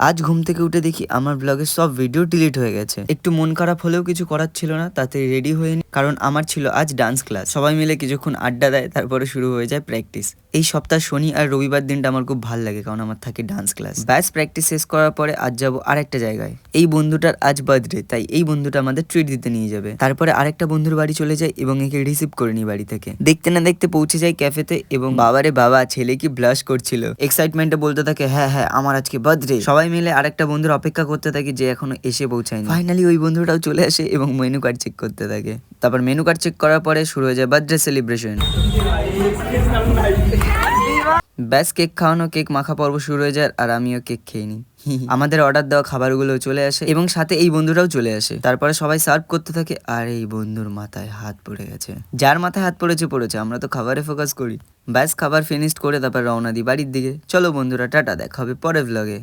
আজ ঘুম থেকে উঠে দেখি আমার ব্লগের সব ভিডিও ডিলিট হয়ে গেছে। একটু মন খারাপ হলেও কিছু করার ছিল না, তাতে রেডি হয়ে নি, কারণ আমার ছিল আজ ডান্স ক্লাস। সবাই মিলে কিছুক্ষণ আড্ডা দেয়, তারপরে শুরু হয়ে যায় প্র্যাকটিস। এই সপ্তাহ শনি আর রবিবার দিনটা আমার খুব ভালো লাগে, কারণ আমার থাকে ডান্স ক্লাস। ব্যাস প্র্যাকটিস শেষ করার পরে আজ যাবো আরেকটা জায়গায়। এই বন্ধুটার আজ বার্থডে, তাই এই বন্ধুটা আমাদের ট্রিট দিতে নিয়ে যাবে। তারপরে আরেকটা বন্ধুর বাড়ি চলে যায় এবং একে রিসিভ করে নি বাড়ি থেকে। দেখতে না দেখতে পৌঁছে যায় ক্যাফেতে, এবং বাবারে বাবা, ছেলে কি ব্লাশ করছিল। এক্সাইটমেন্টে বলতে থাকে, হ্যাঁ হ্যাঁ আমার আজকে বার্থডে। সবাই মিলে আরেকটা বন্ধুর অপেক্ষা করতে থাকি, যে এখনো এসে পৌঁছায়নি। ফাইনালি ওই বন্ধুটাও চলে আসে এবং মেনু কার্ড চেক করতে থাকে। তারপর মেনু কার্ড চেক করার পরে শুরু হয়ে যায় বার্থডে সেলিব্রেশন। ব্যাস কেক খাওয়ানো, কেক মাখা পর্ব শুরু হয়ে যায়, আর আমিও কেক খেয়ে নিই। আমাদের অর্ডার দেওয়া খাবারগুলো চলে আসে এবং সাথে এই বন্ধুরাও চলে আসে। তারপরে সবাই সার্ভ করতে থাকে, আর এই বন্ধুর মাথায় হাত পড়ে গেছে। যার মাথায় হাত পড়েছে, আমরা তো খাবারে ফোকাস করি। ব্যাস খাবার ফিনিশড করে তারপর রওনা দিই বাড়ির দিকে। চলো বন্ধুরা, টাটা, দেখা হবে পরের ভ্লগে।